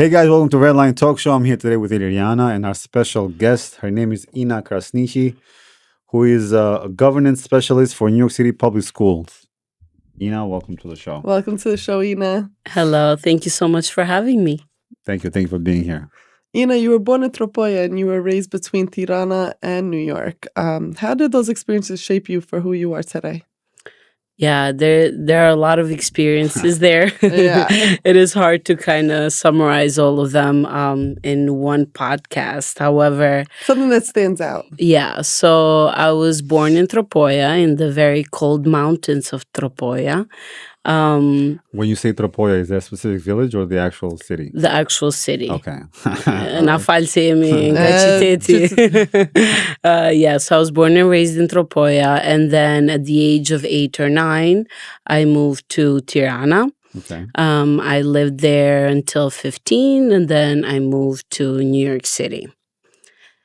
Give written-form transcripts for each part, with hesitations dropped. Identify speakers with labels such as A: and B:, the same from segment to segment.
A: Hey guys, welcome to Redline Talk Show. I'm here today with Tirana and our special guest. Her name is Ina Krasniqi, who is a governance specialist for New York City Public Schools. Ina, welcome to the show.
B: Welcome to the show, Ina.
C: Hello, thank you so much for having me.
A: Thank you for being here.
B: Ina, you were born in Tropoja and you were raised between Tirana and New York. How did those experiences shape you for who you are today?
C: Yeah, there are a lot of experiences there.
B: Yeah.
C: It is hard to kind of summarize all of them in one podcast. However,
B: Something that stands out.
C: yeah, so I was born in Tropoja, in the very cold mountains of Tropoja.
A: When you say Tropoja, is that a specific village or the actual city?
C: The actual city.
A: Okay.
C: Na falsemi, yes, I was born and raised in Tropoja, and then at the age of 8 or 9, I moved to Tirana.
A: Okay.
C: I lived there until 15, and then I moved to New York City.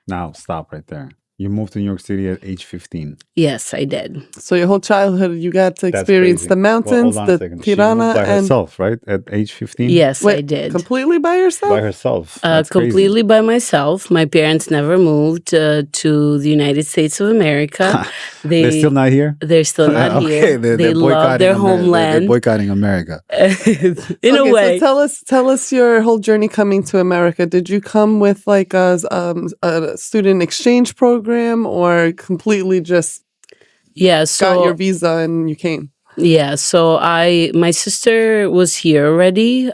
A: Now, stop right there. You moved to New York City at age 15.
C: Yes, I did.
B: So your whole childhood, you got to
A: That's
B: experience
A: crazy.
B: the mountains,
A: Well, hold on
B: the
A: a second. She moved
B: Tirana,
A: by
B: and
A: herself, right? At age 15?
C: Yes, I
B: Wait,
C: did.
B: completely by yourself?
A: By herself. That's
C: Completely by myself. My parents never moved to the United States of America.
A: They're still not here?
C: They're still not
A: Okay,
C: here. They love their
A: They're
C: homeland.
A: boycotting America.
C: In a way.
B: So tell us your whole journey coming to America. Did you come with like a student exchange program or completely just
C: Yeah,
B: got your visa and you came?
C: Yeah, so my sister was here already.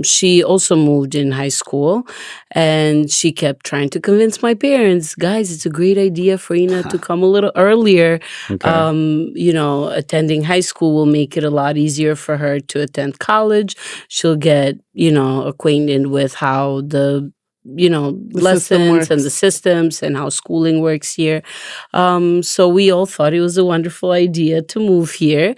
C: She also moved in high school, and she kept trying to convince my parents, guys, it's a great idea for Ina to come a little earlier.
A: Okay.
C: Attending high school will make it a lot easier for her to attend college. She'll get, acquainted with how the lessons and the systems and how schooling works here. So we all thought it was a wonderful idea to move here.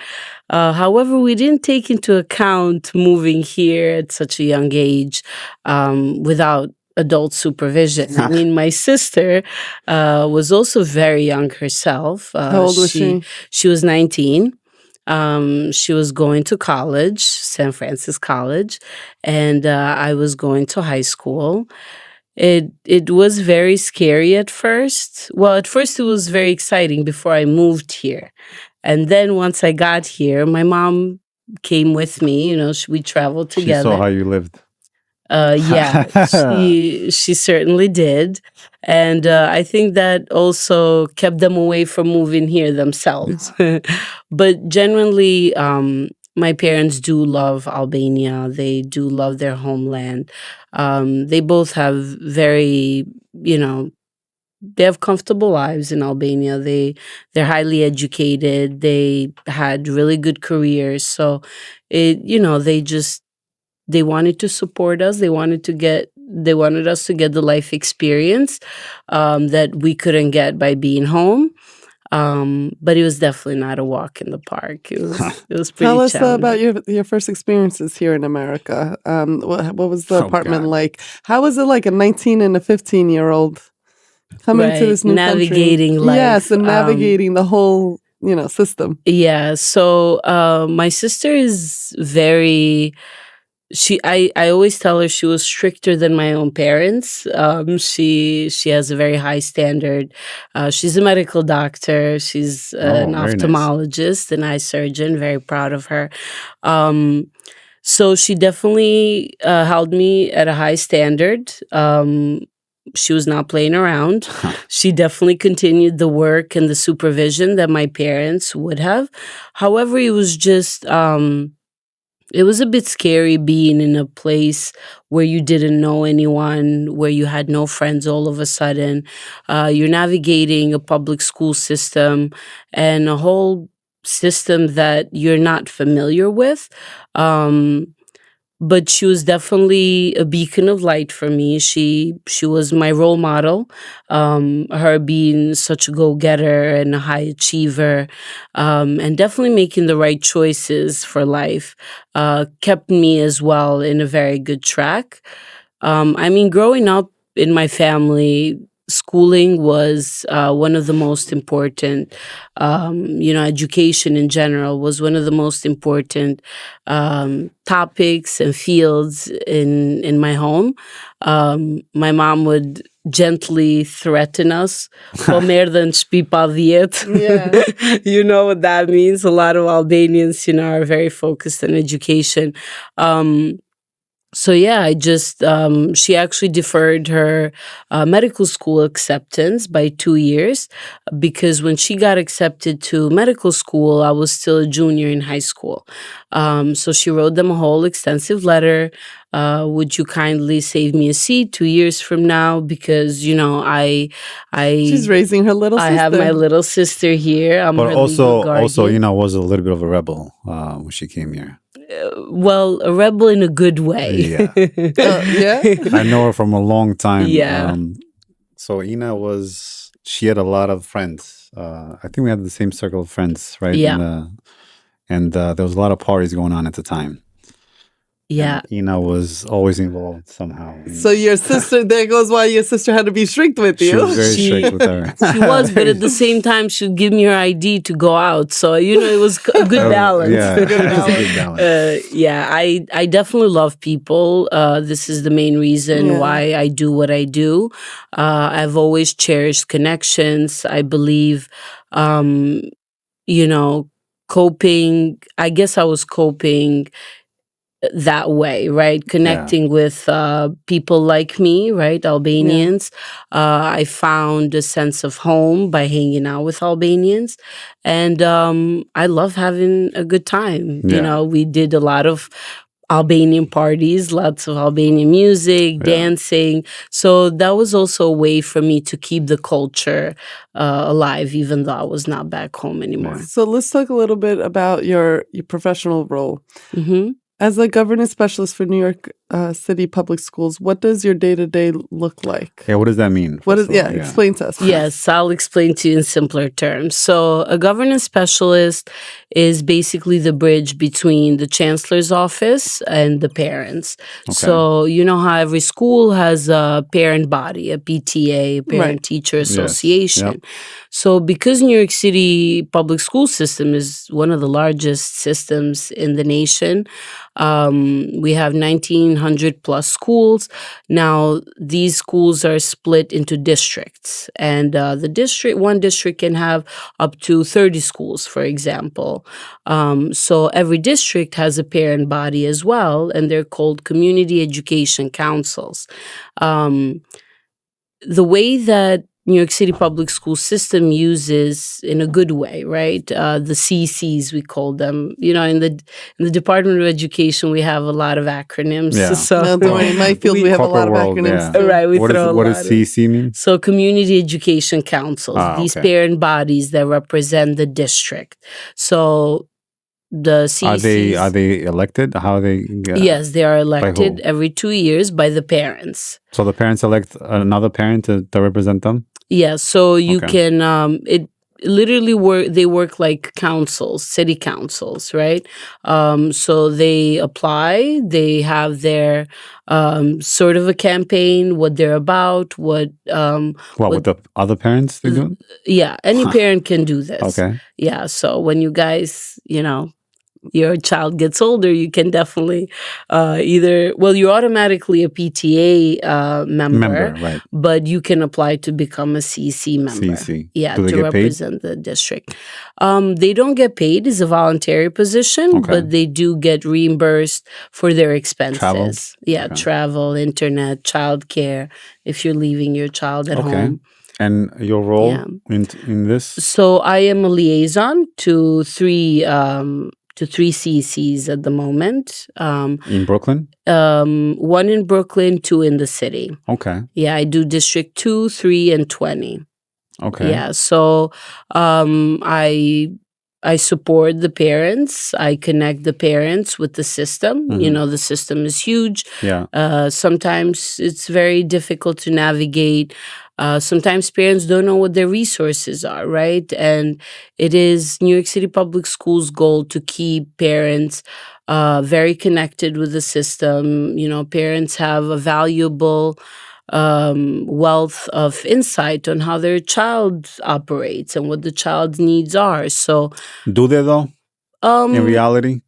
C: However, we didn't take into account moving here at such a young age without adult supervision. I mean, my sister was also very young herself.
B: How old was she?
C: She was 19. She was going to college, San Francisco College, and I was going to high school. It was very scary at first. Well, at first it was very exciting before I moved here. And then once I got here, my mom came with me, we traveled together.
A: She saw how you lived.
C: Yeah, she certainly did. And I think that also kept them away from moving here themselves. But generally, my parents do love Albania. They do love their homeland. They both have very, they have comfortable lives in Albania. They're highly educated. They had really good careers. So they wanted to support us. They wanted us to get the life experience that we couldn't get by being home. But it was definitely not a walk in the park. It was pretty
B: Tell us
C: challenging.
B: about your first experiences here in America. What was the apartment like? How was it like a 19 and a 15-year-old coming to this new
C: navigating
B: country?
C: life.
B: Yes, and navigating the whole, system.
C: Yeah. So my sister is very. I always tell her she was stricter than my own parents. She has a very high standard. She's a medical doctor. She's an ophthalmologist, an eye surgeon. Very proud of her. So she definitely held me at a high standard. She was not playing around. She definitely continued the work and the supervision that my parents would have. However, it was just. It was a bit scary being in a place where you didn't know anyone, where you had no friends all of a sudden. You're navigating a public school system and a whole system that you're not familiar with. But she was definitely a beacon of light for me. She was my role model. Her being such a go-getter and a high achiever, and definitely making the right choices for life, kept me as well in a very good track. Growing up in my family, schooling was one of the most important, education in general was one of the most important topics and fields in my home. My mom would gently threaten us. Pomerdan shpipaviet.
B: Yeah.
C: You know what that means? A lot of Albanians, are very focused on education. So yeah, she actually deferred her medical school acceptance by 2 years, because when she got accepted to medical school, I was still a junior in high school. So she wrote them a whole extensive letter. Would you kindly save me a seat 2 years from now? Because,
B: She's raising her little sister.
C: I have my little sister here. I'm
A: But
C: her legal guardian.
A: also, was a little bit of a rebel when she came here.
C: Well, a rebel in a good way.
A: Yeah.
B: Yeah.
A: I know her from a long time.
C: Yeah.
A: So Ina she had a lot of friends. I think we had the same circle of friends, right?
C: Yeah.
A: And there was a lot of parties going on at the time.
C: Yeah.
A: And Ina was always involved somehow.
B: So your sister, there goes why your sister had to be strict with you.
A: She was very strict with her.
C: She was, but at the same time, she'd give me her ID to go out. So, it was a good balance.
A: Yeah, it was a good balance.
C: I definitely love people. This is the main reason why I do what I do. I've always cherished connections. I believe, coping. I guess I was coping that way, right? Connecting with people like me, right? Albanians. I found a sense of home by hanging out with Albanians. And I love having a good time.
A: Yeah.
C: We did a lot of Albanian parties, lots of Albanian music, dancing. So that was also a way for me to keep the culture alive, even though I was not back home anymore.
B: So let's talk a little bit about your professional role.
C: Mm-hmm.
B: As a governance specialist for New York City Public Schools, what does your day-to-day look like?
A: Yeah, what does that mean?
B: Explain to us.
C: Yes, I'll explain to you in simpler terms. So a governance specialist is basically the bridge between the chancellor's office and the parents.
A: Okay.
C: So you know how every school has a parent body, a PTA, parent-teacher association.
A: Yep.
C: So because New York City public school system is one of the largest systems in the nation, we have 1,900 plus schools. Now, these schools are split into districts, and one district can have up to 30 schools, for example. So every district has a parent body as well, and they're called community education councils. The way that New York City public school system uses, in a good way, right? The CCs, we call them. In the Department of Education, we have a lot of acronyms.
A: Yeah.
C: So
B: No, don't worry. In my field, we have a lot of acronyms.
A: Yeah.
C: right, we
A: What
C: throw
A: does
C: a lot.
A: CC mean?
C: So community education councils, these
A: okay.
C: parent bodies that represent the district. So the CCs,
A: Are they elected? How are they?
C: yes, they are
A: who?
C: elected every 2 years by the parents.
A: So the parents elect another parent to represent them?
C: Yeah, so you
A: Okay.
C: can it literally they work like councils, city councils, right? So they apply, they have their sort of a campaign, what they're about, what
A: with the other parents they do?
C: yeah, any parent can do this.
A: Okay.
C: Yeah, so when you guys, your child gets older, you can definitely you're automatically a PTA member,
A: Right.
C: but you can apply to become a CC member.
A: CC.
C: Yeah,
A: Do they
C: to
A: get paid?
C: represent the district. They don't get paid. It's a voluntary position,
A: Okay.
C: but they do get reimbursed for their expenses.
A: Travel?
C: Yeah,
A: Okay.
C: travel, internet, childcare, if you're leaving your child at
A: Okay.
C: home.
A: And your role
C: Yeah.
A: in this?
C: So I am a liaison to three CCs at the moment.
A: In Brooklyn?
C: One in Brooklyn, two in the city.
A: Okay.
C: Yeah, I do District 2, 3, and 20.
A: Okay.
C: Yeah, so I support the parents. I connect the parents with the system.
A: Mhm.
C: The system is huge.
A: Yeah.
C: Sometimes it's very difficult to navigate. Sometimes parents don't know what their resources are, right? And it is New York City Public Schools' goal to keep parents very connected with the system. Parents have a valuable wealth of insight on how their child operates and what the child's needs are. So,
A: Do they though? In
C: um,
A: reality,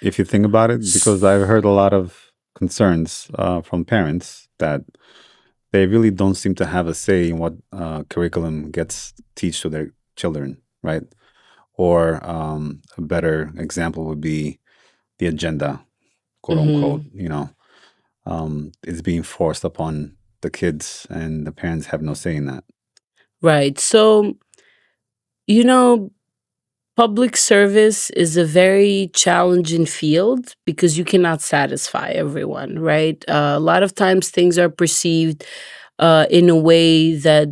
A: if you think about it, because I've heard a lot of concerns from parents that they really don't seem to have a say in what curriculum gets teach to their children, right? Or a better example would be the agenda, quote unquote.
C: mhm,
A: Is being forced upon the kids, and the parents have no say in that.
C: right. So, you know, public service is a very challenging field because you cannot satisfy everyone, right? A lot of times things are perceived in a way that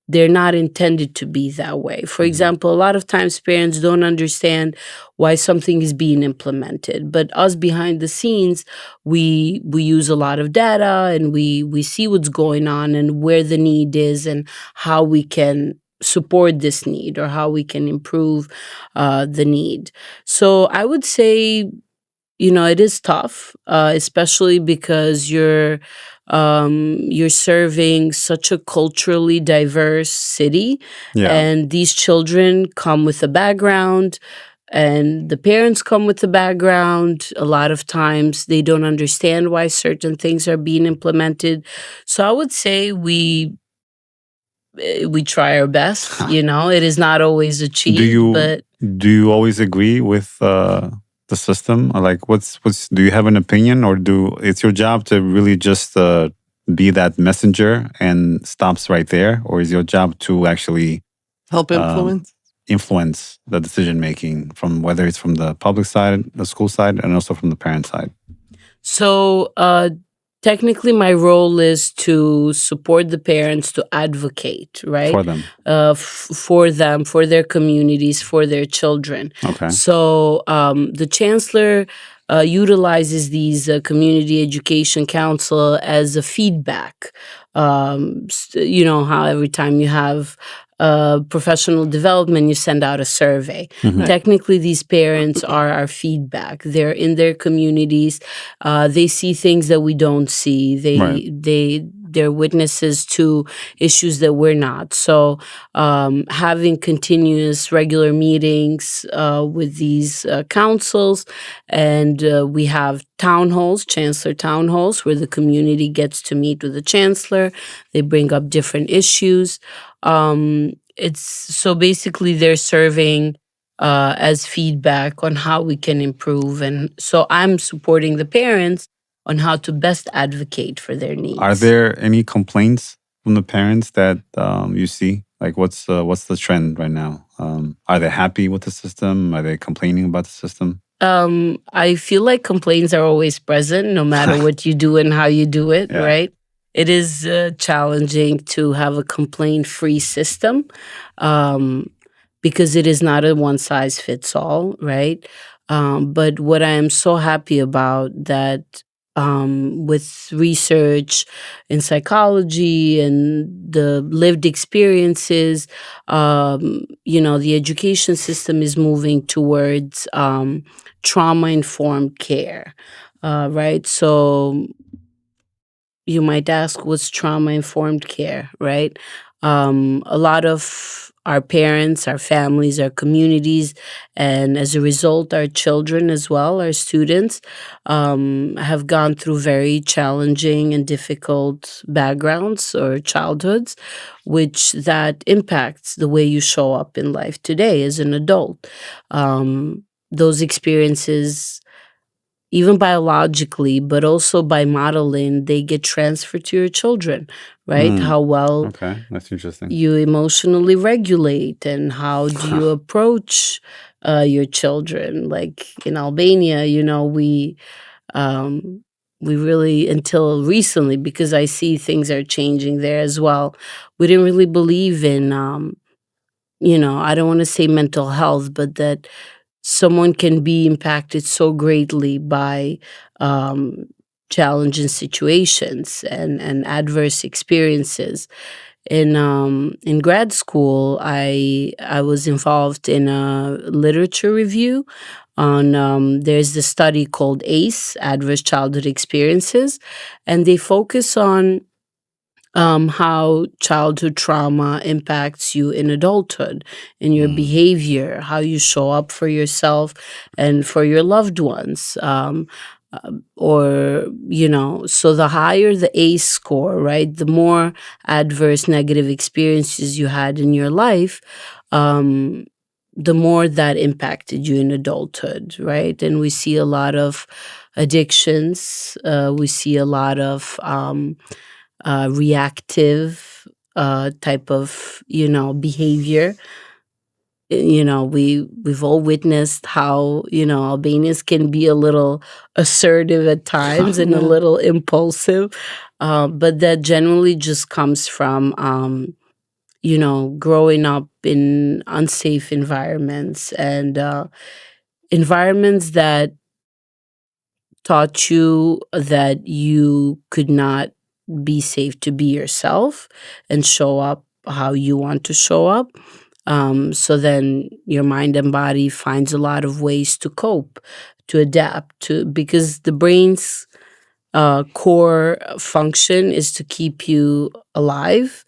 C: they're not intended to be that way. For
A: Mhm.
C: example, a lot of times parents don't understand why something is being implemented, but us behind the scenes, we use a lot of data and we see what's going on and where the need is and how we can support this need or how we can improve the need. So I would say, it is tough, especially because you're serving such a culturally diverse city,
A: Yeah.
C: and these children come with a background, and the parents come with a background. A lot of times they don't understand why certain things are being implemented. So I would say we try our best. It is not always
A: do
C: achieved,
A: you
C: but
A: do you always agree with the system? Or like, what's do you have an opinion, or it's your job to really just be that messenger and stops right there, or is your job to actually
B: Help
A: um,
B: influence.
A: influence the decision making from whether it's from the public side, the school side, and also from the parent side?
C: So, technically, my role is to support the parents to advocate, right?
A: For them.
C: For them, for their communities, for their children.
A: Okay.
C: So, the chancellor utilizes these community education council as a feedback. You know how every time you have professional development, you send out a survey.
A: Mhm.
C: Technically, these parents are our feedback. They're in their communities. They see things that we don't see.
A: Right.
C: They're witnesses to issues that we're not. So, having continuous regular meetings with these councils, and we have town halls, chancellor town halls, where the community gets to meet with the chancellor. They bring up different issues. It's so basically they're serving as feedback on how we can improve, and so I'm supporting the parents on how to best advocate for their needs.
A: Are there any complaints from the parents that you see? Like, what's the trend right now? Are they happy with the system? Are they complaining about the system?
C: I feel like complaints are always present, no matter what you do and how you do it,
A: Yeah.
C: right? It is challenging to have a complaint-free system, um, because it is not a one size fits all, right? But what I am so happy about that, with research in psychology and the lived experiences, the education system is moving towards trauma informed care, right? So you might ask, what's trauma informed care, right? A lot of our parents, our families, our communities, and as a result, our children as well, our students, have gone through very challenging and difficult backgrounds or childhoods, which that impacts the way you show up in life today as an adult. Those experiences, even biologically, but also by modeling, they get transferred to your children, right? How well
A: Okay, that's interesting.
C: you emotionally regulate and how do you approach your children. Like in Albania, we really, until recently, because I see things are changing there as well, we didn't really believe in, I don't want to say mental health, but that someone can be impacted so greatly by um, challenging situations and adverse experiences. In grad school, I was involved in a literature review on, there's this study called ACE, Adverse Childhood Experiences, and they focus on how childhood trauma impacts you in adulthood, in your behavior, how you show up for yourself and for your loved ones. Or, so the higher the ACE score, right, the more adverse negative experiences you had in your life, the more that impacted you in adulthood, right? And we see a lot of addictions. We see a lot of reactive type of behavior. We've all witnessed how Albanians can be a little assertive at times and a
B: Yeah.
C: little impulsive, but that generally just comes from growing up in unsafe environments and environments that taught you that you could not be safe to be yourself and show up how you want to show up. So then your mind and body finds a lot of ways to cope, to adapt to, because the brain's core function is to keep you alive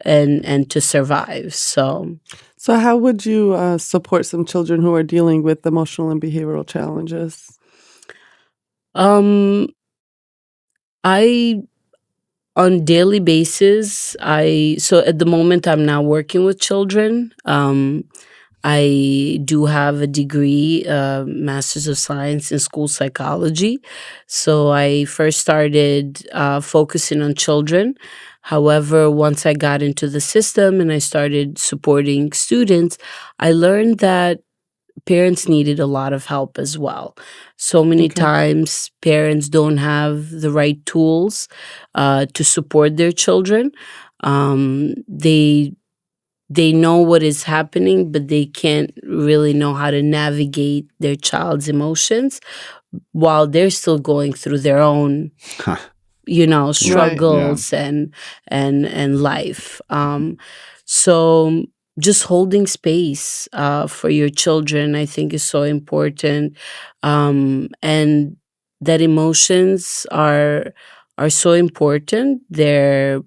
C: and to survive. So
B: how would you support some children who are dealing with emotional and behavioral challenges?
C: I on daily basis, so at the moment I'm now working with children. I do have a degree, Master's of Science in School Psychology. So I first started focusing on children. However, once I got into the system and I started supporting students, I learned that parents needed a lot of help as well. So many
B: Okay.
C: times parents don't have the right tools to support their children. They know what is happening, but they can't really know how to navigate their child's emotions while they're still going through their own struggles and life. So just holding space for your children, I think, is so important, and that emotions are so important. They're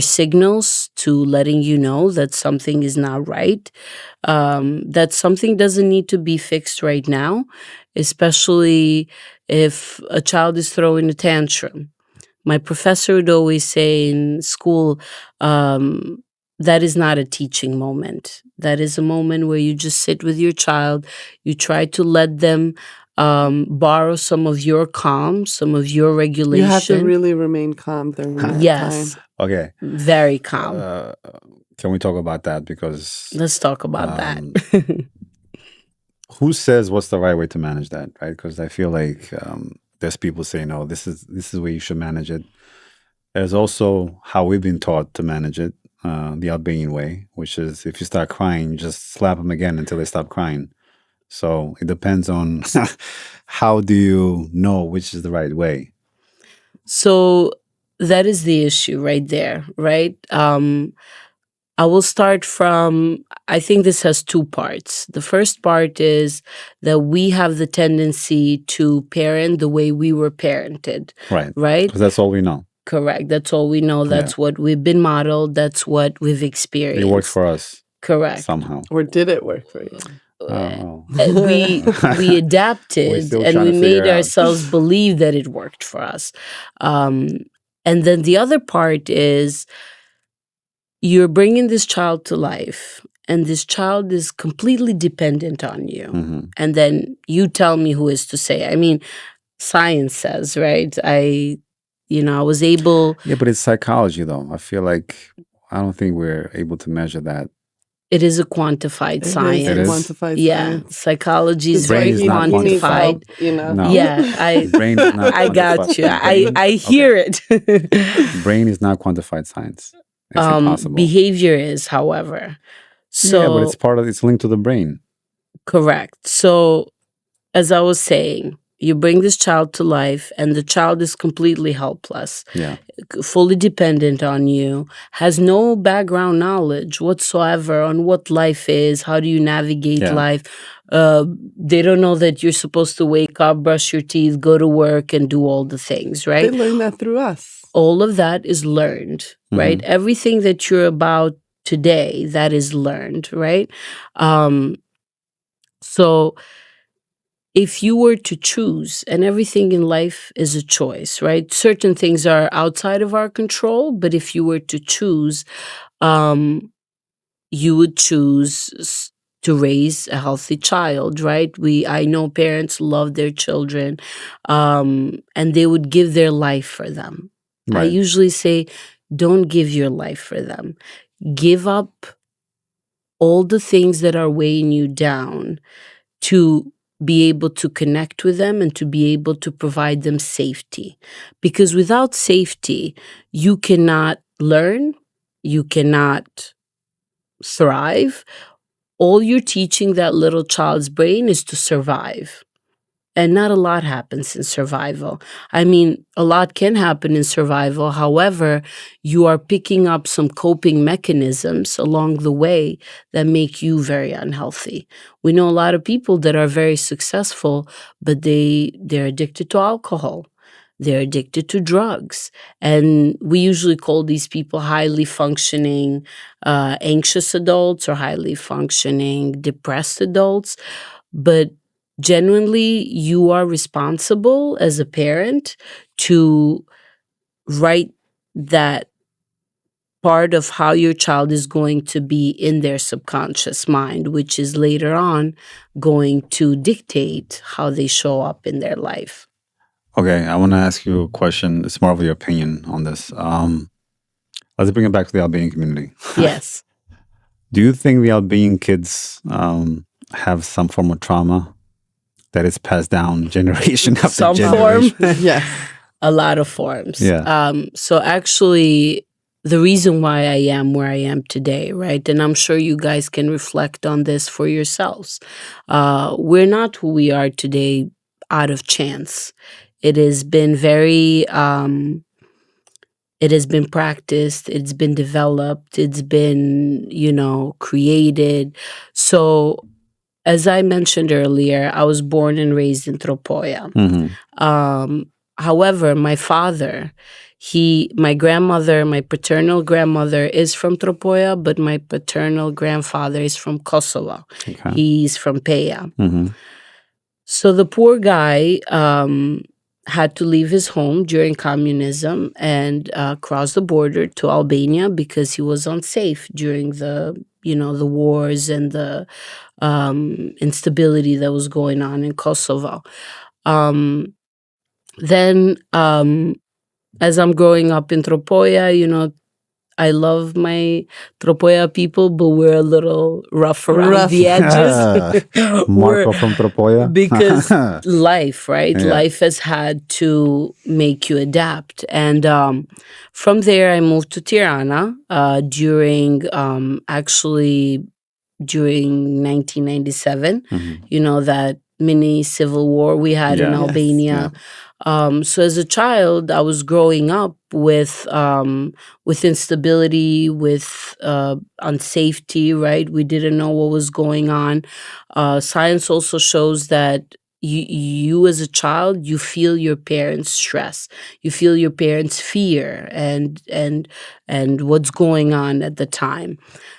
C: signals to letting you know that something is not right, that something doesn't need to be fixed right now, especially if a child is throwing a tantrum. My professor would always say in school, that is not a teaching moment. That is a moment where you just sit with your child. You try to let them borrow some of your calm, some of your regulation.
B: You have to really remain calm during that
C: Yes.
B: time.
A: Okay.
C: Very calm.
A: Can we talk about that? Because
C: Let's talk about that.
A: who says what's the right way to manage that, right? Because I feel like there's people saying, "No, this is the way you should manage it." There's also how we've been taught to manage it, the Albanian way, which is if you start crying, just slap them again until they stop crying. So it depends on how do you know which is the right way.
C: So that is the issue right there, right? I will start from, I think this has two parts. The first part is that we have the tendency to parent the way we were parented.
A: Right.
C: Right?
A: Because that's all we know.
C: Correct. That's all we know. That's what we've been modeled. That's what we've experienced.
A: It worked for us.
C: Correct.
A: Somehow.
B: Or did it work for you?
C: We adapted and we made ourselves believe that it worked for us. And then the other part is you're bringing this child to life and this child is completely dependent on you.
A: Mm-hmm.
C: And then you tell me who is to say. I mean, science says, right? I was able...
A: Yeah, but it's psychology though. I feel like I don't think we're able to measure that.
C: It is a quantified science.
A: It is?
B: Quantified
C: science. Psychology is very quantified.
A: No.
C: Yeah,
A: brain is not
C: I got
A: quantified.
C: you. I hear it.
A: Brain is not quantified science. It's impossible.
C: Behavior is, however. So
A: yeah, but it's linked to the brain.
C: Correct. So as I was saying, you bring this child to life and the child is completely helpless, fully dependent on you, has no background knowledge whatsoever on what life is, how do you navigate life. They don't know that you're supposed to wake up, brush your teeth, go to work, and do all the things, right?
B: They learned that through us.
C: all of that is learned, right? Everything that you're about today, that is learned, right? So if you were to choose, and everything in life is a choice, right? Certain things are outside of our control, but if you were to choose, you would choose to raise a healthy child, right? I know parents love their children, and they would give their life for them. I
A: Right.
C: usually say, don't give your life for them. Give up all the things that are weighing you down to be able to connect with them and to be able to provide them safety. Because without safety, you cannot learn, you cannot thrive. All you're teaching that little child's brain is to survive. And not a lot happens in survival. I mean, a lot can happen in survival. However, you are picking up some coping mechanisms along the way that make you very unhealthy. We know a lot of people that are very successful, but they're addicted to alcohol. They're addicted to drugs. And we usually call these people highly functioning anxious adults or highly functioning depressed adults. But genuinely, you are responsible as a parent to write that part of how your child is going to be in their subconscious mind, which is later on going to dictate how they show up in their life.
A: Okay, I want to ask you a question. It's more of your opinion on this. Let's bring it back to the Albanian community.
C: Yes.
A: Do you think the Albanian kids have some form of trauma that is passed down generation after
C: Some
A: generation?
C: form?
B: Yes.
C: A lot of forms.
A: Yeah.
C: So actually, the reason why I am where I am today, right? And I'm sure you guys can reflect on this for yourselves. We're not who we are today out of chance. It has been very, it has been practiced, it's been developed, it's been, created. So as I mentioned earlier, I was born and raised in Tropoja. However, my father, my grandmother, my paternal grandmother is from Tropoja, but my paternal grandfather is from Kosovo.
A: Okay.
C: He's from Peja. So the poor guy had to leave his home during communism and cross the border to Albania because he was unsafe during the wars and the instability that was going on in Kosovo. Then, as I'm growing up in Tropoja, I love my Tropoja people, but we're a little rough around the edges.
A: Marco from Tropoja.
C: Because life, right?
A: Yeah.
C: Life has had to make you adapt. And from there, I moved to Tirana during 1997, that mini civil war we had in
A: Yes,
C: Albania. So as a child, I was growing up with instability, with unsafety, right? We didn't know what was going on. Science also shows that you as a child, you feel your parents' stress, you feel your parents' fear, and what's going on at the time.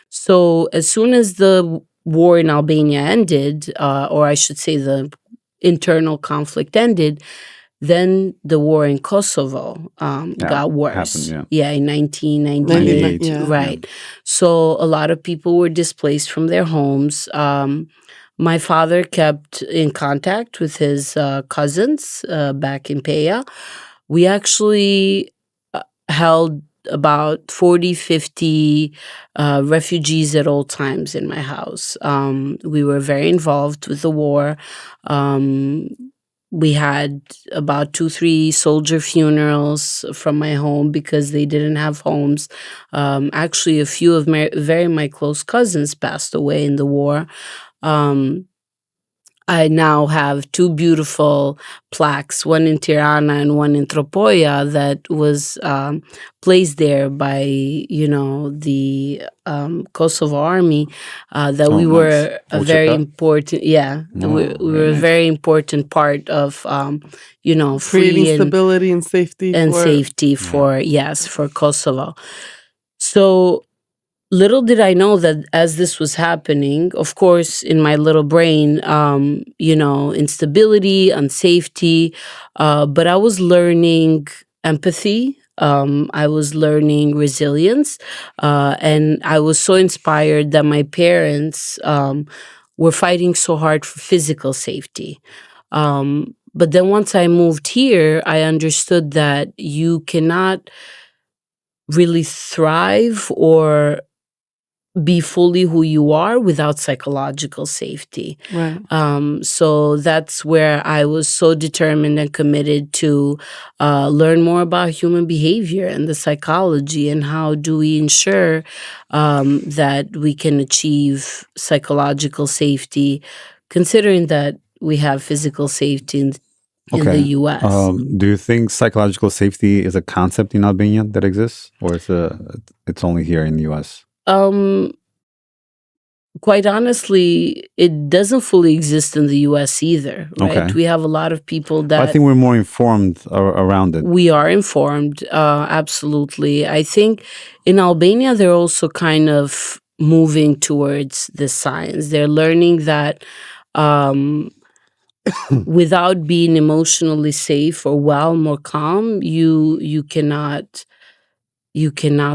C: So as soon as the war in Albania ended, or I should say the internal conflict ended, then the war in Kosovo got worse.
A: happened,
C: in 1998.
B: 98,
C: Right. So a lot of people were displaced from their homes. My father kept in contact with his cousins back in Peja. We actually held about 40, 50 refugees at all times in my house. We were very involved with the war. We had about 2-3 soldier funerals from my home because they didn't have homes. Actually, a few of my close cousins passed away in the war. I now have two beautiful plaques, one in Tirana and one in Tropoja, that was placed there by, the Kosovo army, that we
A: nice.
C: were a very important, we were
A: very
C: a
A: nice.
C: very important part of,
B: Creating
C: free
B: stability and safety
C: and
B: for
C: safety for Kosovo. So little did I know that as this was happening, of course, in my little brain, instability, unsafety, but I was learning empathy. I was learning resilience, and I was so inspired that my parents were fighting so hard for physical safety. But then once I moved here, I understood that you cannot really thrive or be fully who you are without psychological safety.
B: right.
C: So that's where I was so determined and committed to learn more about human behavior and the psychology, and how do we ensure that we can achieve psychological safety, considering that we have physical safety in the U.S.
A: Do you think psychological safety is a concept in Albania that exists, or it's only here in the U.S.?
C: Quite honestly, it doesn't fully exist in the U.S. either, right?
A: Okay.
C: We have a lot of people that
A: I think we're more informed around it.
C: we are informed, absolutely. I think in Albania, they're also kind of moving towards the science. They're learning that without being emotionally safe or well, more calm, you cannot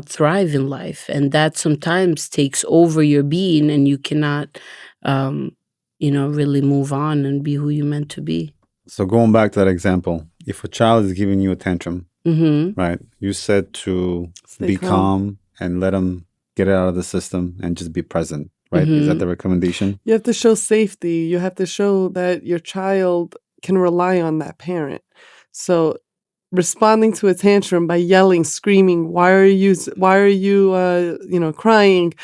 C: thrive in life, and that sometimes takes over your being, and you cannot really move on and be who you're meant to be.
A: So going back to that example, if a child is giving you a tantrum, right, you said to be calm and let them get it out of the system and just be present, right? Is that the recommendation?
B: You have to show safety. You have to show that your child can rely on that parent. So responding to a tantrum by yelling, screaming, why are you crying,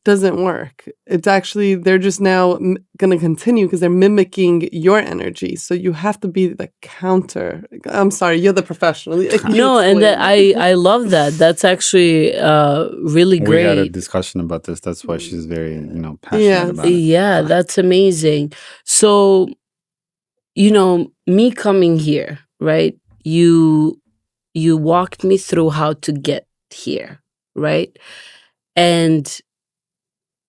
B: doesn't work. It's actually, they're just now going to continue because they're mimicking your energy. So you have to be the counter. I'm sorry, you're the professional.
C: No, and I love that. That's actually really great.
A: We had a discussion about this. That's why she's very, passionate about it.
C: Yeah, that's amazing. So, me coming here, right? You walked me through how to get here, right? And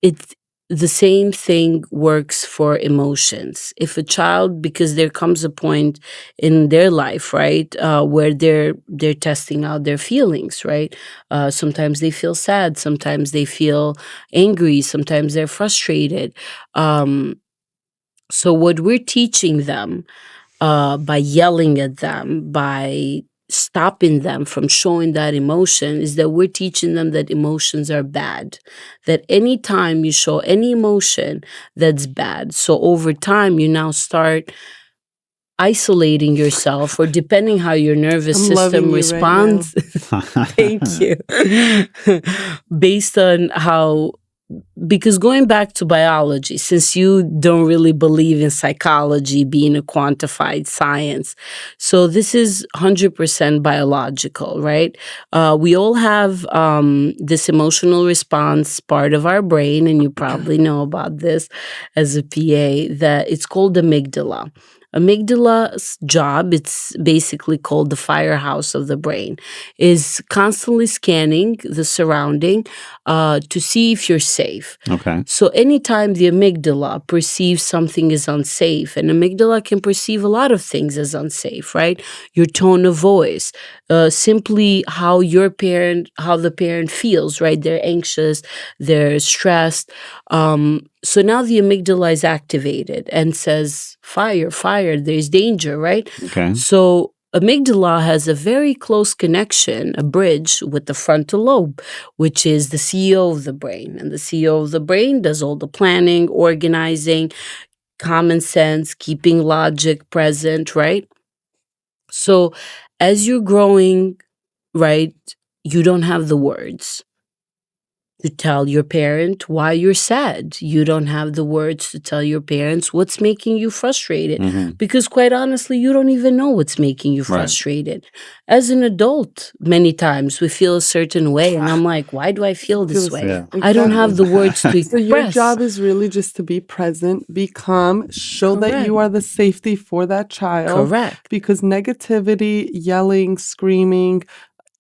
C: it's the same thing works for emotions. If a child, because there comes a point in their life, right, where they're testing out their feelings, right? Sometimes they feel sad, sometimes they feel angry, sometimes they're frustrated. So what we're teaching them by yelling at them, by stopping them from showing that emotion, is that we're teaching them that emotions are bad. That anytime you show any emotion, that's bad. So over time, you now start isolating yourself, or depending how your nervous system responds. Thank you. Based on how. Because going back to biology, since you don't really believe in psychology being a quantified science, so this is 100% biological, right? We all have this emotional response part of our brain, and you probably know about this as a PA, that it's called amygdala. Amygdala's job, it's basically called the firehouse of the brain, is constantly scanning the surrounding to see if you're safe.
A: Okay.
C: So anytime the amygdala perceives something is unsafe, and amygdala can perceive a lot of things as unsafe, right? Your tone of voice, simply how the parent feels, right? They're anxious, they're stressed. So now the amygdala is activated and says, fire, fire, there's danger, right?
A: Okay.
C: So amygdala has a very close connection, a bridge with the frontal lobe, which is the CEO of the brain. And the CEO of the brain does all the planning, organizing, common sense, keeping logic present, right? So as you're growing, right, you don't have the words. to tell your parent why you're sad. You don't have the words to tell your parents what's making you frustrated. Because quite honestly, you don't even know what's making you frustrated. As an adult, many times we feel a certain way, and I'm like, why do I feel this way?
A: Yeah.
C: I don't have the words to
B: So your
C: express.
B: job is really just to be present, be calm, show that you
C: Correct.
B: are the safety for that child.
C: Correct.
B: Because negativity, yelling, screaming,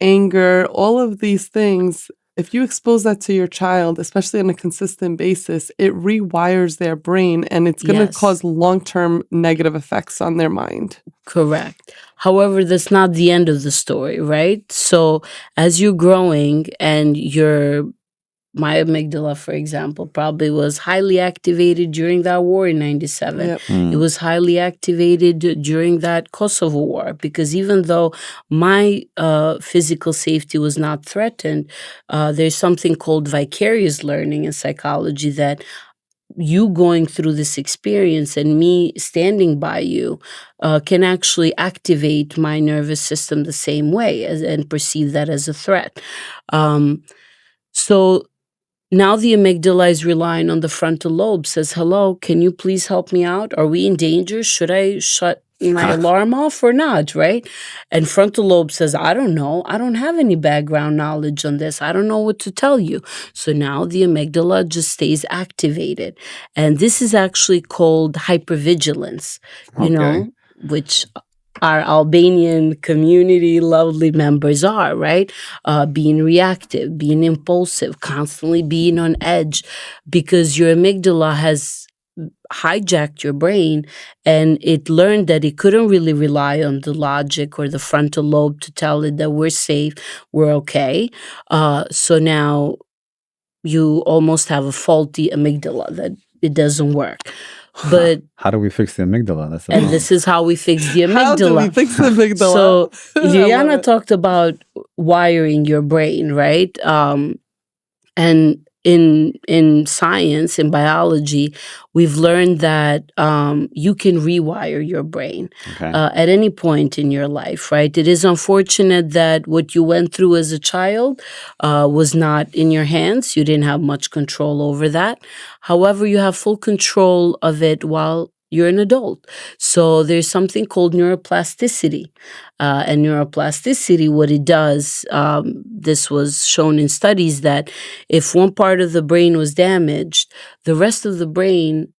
B: anger, all of these things, if you expose that to your child, especially on a consistent basis, it rewires their brain and it's going to
C: Yes.
B: cause long-term negative effects on their mind.
C: Correct. However, that's not the end of the story, right? So as you're growing and my amygdala, for example, probably was highly activated during that war in 97.
B: Yep.
C: It was highly activated during that Kosovo war, because even though my physical safety was not threatened, there's something called vicarious learning in psychology, that you going through this experience and me standing by you can actually activate my nervous system the same way and perceive that as a threat. So now the amygdala is relying on the frontal lobe, says, hello, can you please help me out? Are we in danger? Should I shut my alarm off or not, right? And frontal lobe says, I don't know. I don't have any background knowledge on this. I don't know what to tell you. So now the amygdala just stays activated. And this is actually called hypervigilance, you know, which our Albanian community lovely members are, right? Being reactive, being impulsive, constantly being on edge, because your amygdala has hijacked your brain and it learned that it couldn't really rely on the logic or the frontal lobe to tell it that we're safe, we're okay. So now you almost have a faulty amygdala, that it doesn't work. But
A: how do we fix the amygdala? That's
C: and this is how we fix the amygdala.
B: How do we fix the amygdala?
C: So
B: I love
C: Tirana
B: it.
C: talked about wiring your brain, right? And in science, in biology, we've learned that you can rewire your brain at any point in your life, right? It is unfortunate that what you went through as a child was not in your hands. You didn't have much control over that. However, you have full control of it while you're an adult. So there's something called neuroplasticity. And neuroplasticity, what it does, this was shown in studies, that if one part of the brain was damaged, the rest of the brain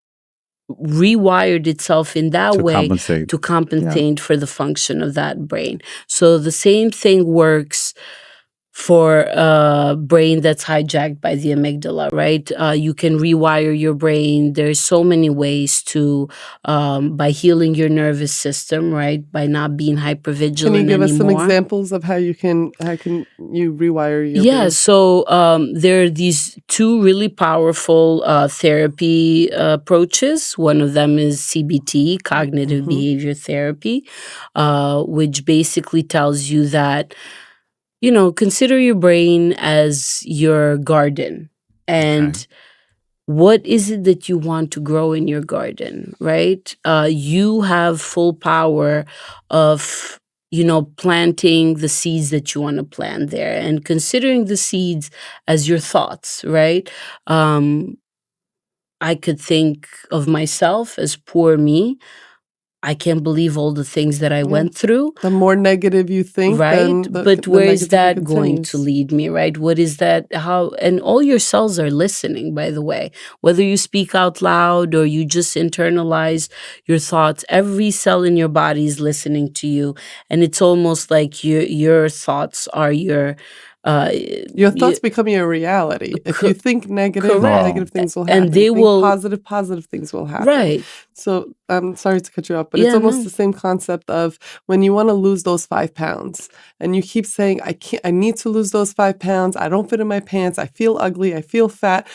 C: rewired itself in that way to compensate for the function of that brain. So the same thing works for a brain that's hijacked by the amygdala, right? You can rewire your brain. There's so many ways to, by healing your nervous system, right? By not being hypervigilant anymore.
B: Can you give us some examples of how you can you rewire your brain?
C: So there are these two really powerful therapy approaches. One of them is CBT, cognitive behavior therapy, which basically tells you that, you know, consider your brain as your garden. And what is it that you want to grow in your garden, right? You have full power of, you know, planting the seeds that you want to plant there, and considering the seeds as your thoughts, right? I could think of myself as poor me. I can't believe all the things that I went through.
B: The more negative you think,
C: right?
B: then
C: But where is that going to lead me, right? What is that? How? And all your cells are listening, by the way. Whether you speak out loud or you just internalize your thoughts, every cell in your body is listening to you. And it's almost like your thoughts are your
B: thoughts become your reality. If you think negative, negative things will happen.
C: And they will
B: positive things will happen.
C: Right.
B: So I'm sorry to cut you off, but it's almost the same concept of when you want to lose those 5 pounds and you keep saying, I need to lose those 5 pounds. I don't fit in my pants. I feel ugly. I feel fat.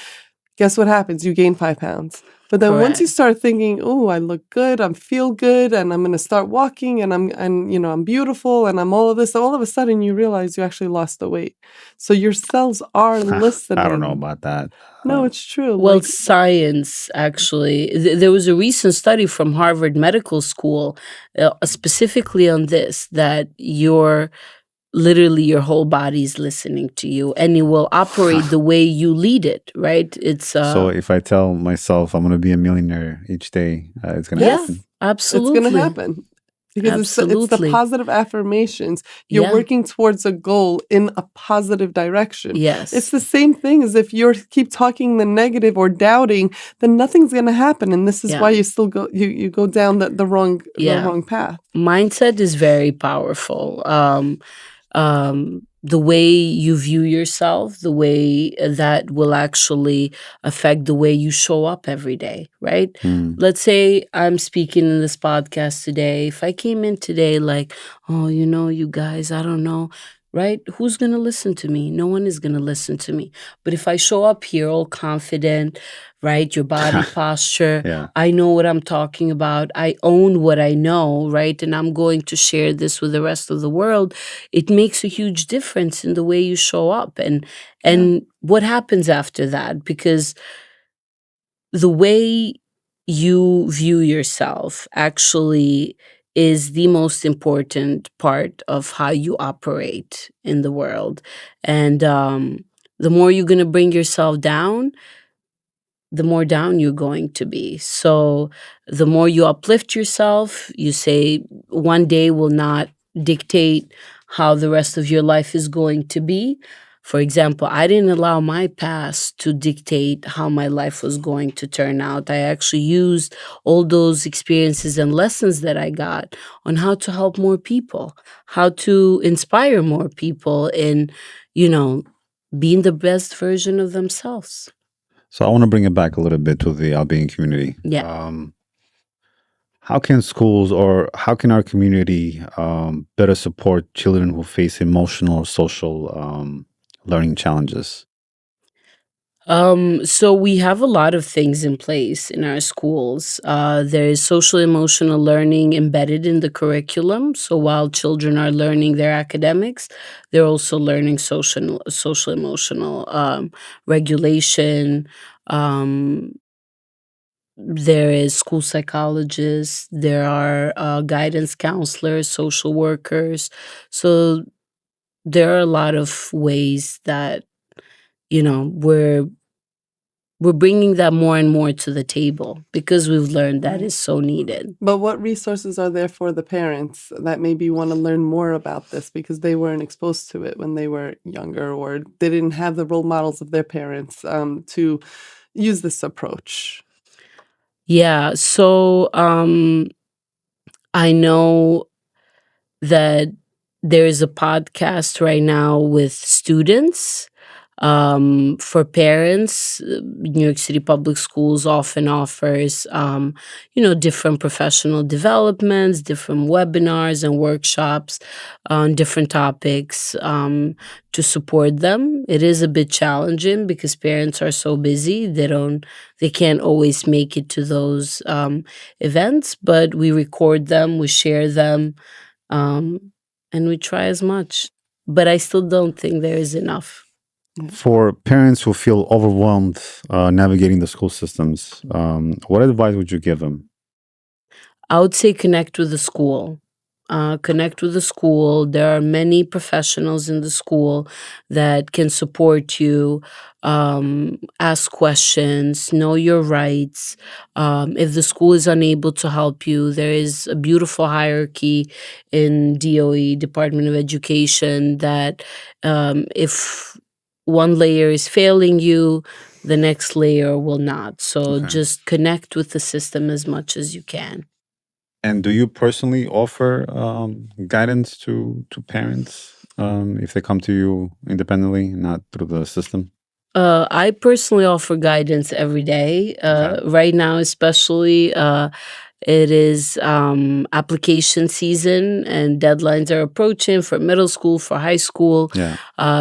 B: Guess what happens? You gain 5 pounds. But then once you start thinking, oh, I look good, I feel good, and I'm going to start walking, and I'm beautiful, and I'm all of this, all of a sudden you realize you actually lost the weight. So your cells are listening.
A: I don't know about that.
B: No, it's true.
C: Well, science, actually. There was a recent study from Harvard Medical School specifically on this, that your literally your whole body is listening to you, and it will operate the way you lead it, right? It's
A: So if I tell myself I'm going to be a millionaire each day, it's going to
C: yeah,
A: happen.
C: absolutely.
B: It's going to happen. Because it's the
C: Absolutely.
B: positive affirmations. You're
C: Yeah.
B: working towards a goal in a positive direction.
C: Yes.
B: It's the same thing as if you keep talking the negative or doubting, then nothing's going to happen. And this is
C: Yeah.
B: why you still go you go down the wrong path.
C: Mindset is very powerful. The way you view yourself, the way that will actually affect the way you show up every day, right? Let's say I'm speaking in this podcast today. If I came in today like, oh, you guys, I don't know, right? Who's going to listen to me? No one is going to listen to me. But if I show up here all confident, right? Your body posture.
A: Yeah.
C: I know what I'm talking about. I own what I know, right? And I'm going to share this with the rest of the world. It makes a huge difference in the way you show up and what happens after that, because the way you view yourself actually is the most important part of how you operate in the world. And the more you're going to bring yourself down, the more down you're going to be. So the more you uplift yourself, you say one day will not dictate how the rest of your life is going to be. For example, I didn't allow my past to dictate how my life was going to turn out. I actually used all those experiences and lessons that I got on how to help more people, how to inspire more people in, being the best version of themselves.
A: So I want to bring it back a little bit to the Albanian community.
C: Yeah.
A: How can schools or how can our community better support children who face emotional or social learning challenges?
C: So we have a lot of things in place in our schools. There is social emotional learning embedded in the curriculum. So while children are learning their academics, they're also learning social emotional regulation. There is school psychologists. There are guidance counselors, social workers. So there are a lot of ways that we're bringing that more and more to the table because we've learned that is so needed.
B: But what resources are there for the parents that maybe want to learn more about this because they weren't exposed to it when they were younger, or they didn't have the role models of their parents to use this approach?
C: Yeah, so I know that there is a podcast right now with students. For parents, New York City Public Schools often offers, different professional developments, different webinars and workshops on different topics to support them. It is a bit challenging because parents are so busy; they can't always make it to those events. But we record them, we share them, and we try as much. But I still don't think there is enough.
A: For parents who feel overwhelmed navigating the school systems, what advice would you give them?
C: I would say connect with the school. Connect with the school. There are many professionals in the school that can support you. Ask questions, know your rights. If the school is unable to help you, there is a beautiful hierarchy in DOE, Department of Education, that if one layer is failing you, the next layer will not. So just connect with the system as much as you can.
A: And do you personally offer guidance to parents if they come to you independently, not through the system?
C: I personally offer guidance every day. Right now, especially, it is application season and deadlines are approaching for middle school, for high school.
A: Yeah.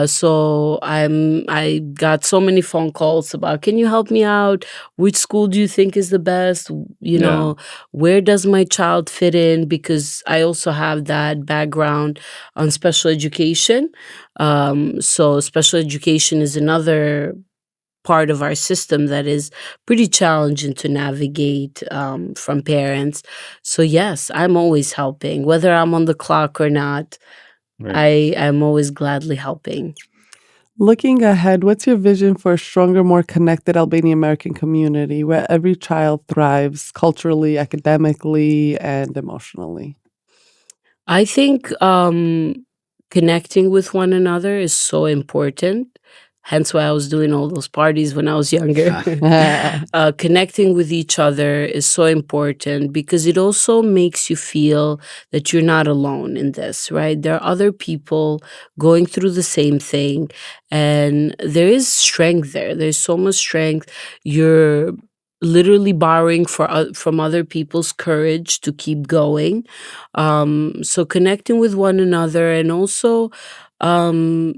C: So I got so many phone calls about, can you help me out? Which school do you think is the best? Where does my child fit in? Because I also have that background on special education. So special education is another part of our system that is pretty challenging to navigate from parents. So yes, I'm always helping, whether I'm on the clock or not.
A: Right.
C: I'm always gladly helping.
B: Looking ahead, what's your vision for a stronger, more connected Albanian American community where every child thrives culturally, academically, and emotionally?
C: I think connecting with one another is so important. Hence why I was doing all those parties when I was younger. Connecting with each other is so important because it also makes you feel that you're not alone in this, right? There are other people going through the same thing, and there is strength there. There's so much strength. You're literally borrowing from other people's courage to keep going. So connecting with one another, and also um,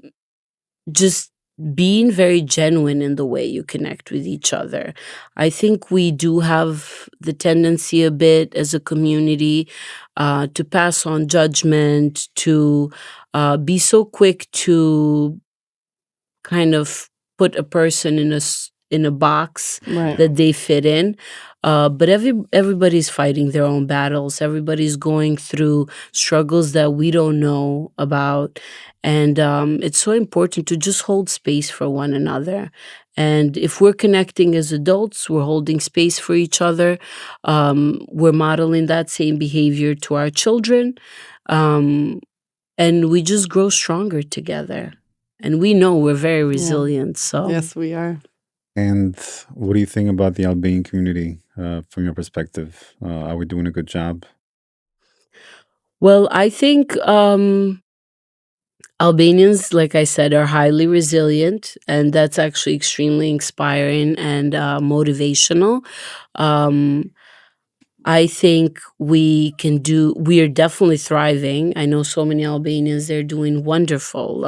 C: just being very genuine in the way you connect with each other. I think we do have the tendency a bit as a community to pass on judgment, to be so quick to kind of put a person in a box
B: Right.
C: that they fit in. But everybody's fighting their own battles. Everybody's going through struggles that we don't know about, and it's so important to just hold space for one another. And if we're connecting as adults, we're holding space for each other. We're modeling that same behavior to our children, um, and we just grow stronger together. And we know we're very
B: Yeah.
C: resilient. So
B: Yes, we are.
A: And what do you think about the Albanian community from your perspective? Are we doing a good job?
C: well, I think Albanians, like I said, are highly resilient, and that's actually extremely inspiring and motivational. Um, I think we are definitely thriving. I know so many Albanians, they're doing wonderful.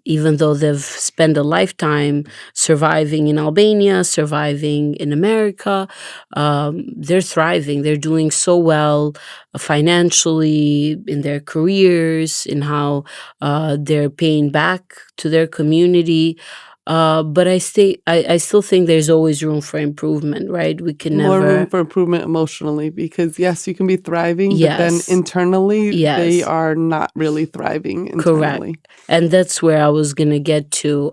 C: Even though they've spent a lifetime surviving in Albania, surviving in America, they're thriving. They're doing so well financially, in their careers, in how they're paying back to their community. But I still think there's always room for improvement, right? We can
B: More room
C: never.
B: for improvement emotionally because, yes, you can be thriving, but then
C: Yes.
B: internally, they
C: Yes.
B: are not really thriving
C: Correct.
B: internally.
C: And that's where I was going to get to.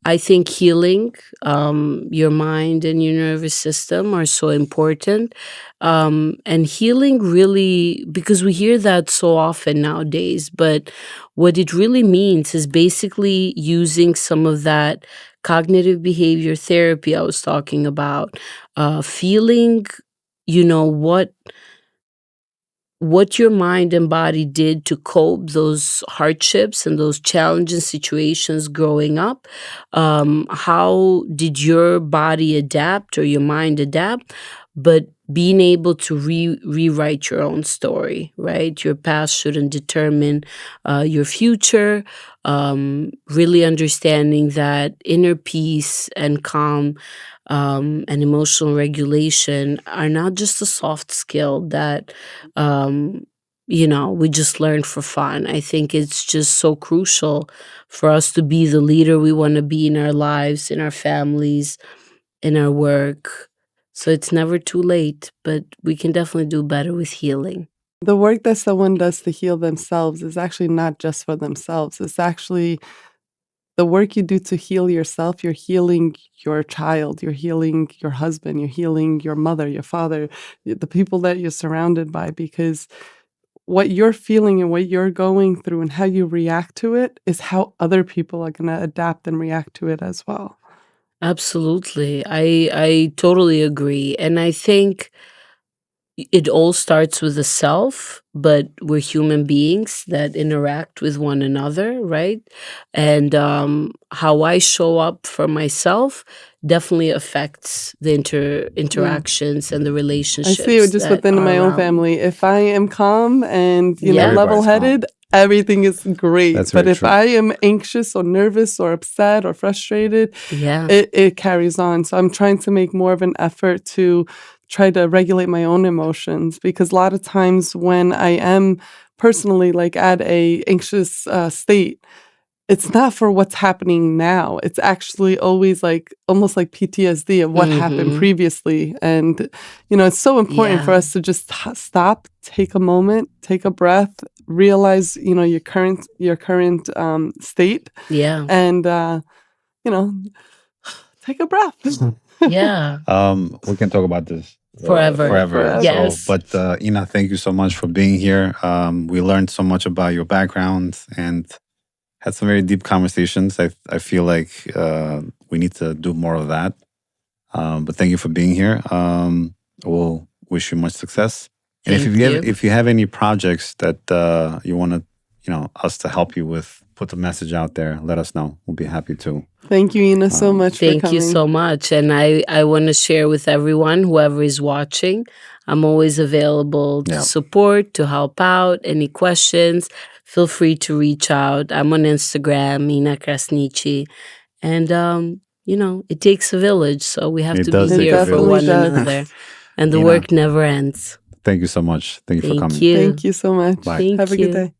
C: I think healing your mind and your nervous system are so important. And healing really, because we hear that so often nowadays, but what it really means is basically using some of that cognitive behavior therapy I was talking about, feeling, you know, what your mind and body did to cope those hardships and those challenging situations growing up. How did your body adapt or your mind adapt? But being able to rewrite your own story, right? Your past shouldn't determine your future. Really understanding that inner peace and calm and emotional regulation are not just a soft skill that we just learn for fun. I think it's just so crucial for us to be the leader we want to be in our lives, in our families, in our work. So it's never too late, but we can definitely do better with healing.
B: The work that someone does to heal themselves is actually not just for themselves. It's actually the work you do to heal yourself. You're healing your child, you're healing your husband, you're healing your mother, your father, the people that you're surrounded by, because what you're feeling and what you're going through and how you react to it is how other people are going to adapt and react to it as well.
C: Absolutely. I totally agree. And I think it all starts with the self, but we're human beings that interact with one another, right? And how I show up for myself definitely affects the interactions and the
B: I
C: relationships
B: see it just
C: that
B: within
C: are
B: my own
C: around me.
B: family. If I am calm and,
C: Yeah.
A: Everybody's
B: level-headed, everything is great.
A: That's
B: But
A: very
B: if
A: true.
B: I am anxious or nervous or upset or frustrated,
C: Yeah.
B: it carries on. So I'm trying to make more of an effort to try to regulate my own emotions, because a lot of times when I am personally like at a anxious state, it's not for what's happening now. It's actually always like almost like PTSD of what happened previously. And, it's so important for us to just stop, take a moment, take a breath, realize, your current state.
C: Yeah.
B: And, take a breath.
C: Yeah.
A: We can talk about this
C: Forever. Yes.
A: So, but Ina, thank you so much for being here. We learned so much about your background and had some very deep conversations. I feel like we need to do more of that. But thank you for being here. We'll wish you much success. And if you have any projects that you want to, us to help you with, put the message out there, let us know. We'll be happy to.
B: Thank you, Ina, so much for coming.
C: Thank you so much. And I want to share with everyone, whoever is watching, I'm always available to support, to help out. Any questions, feel free to reach out. I'm on Instagram, Ina Krasniqi. And, it takes a village. So we have to be here for one another. And the work never ends.
A: Thank you so much. Thank you for coming.
C: Thank you.
B: Thank you so much.
A: Bye.
B: Have a good day.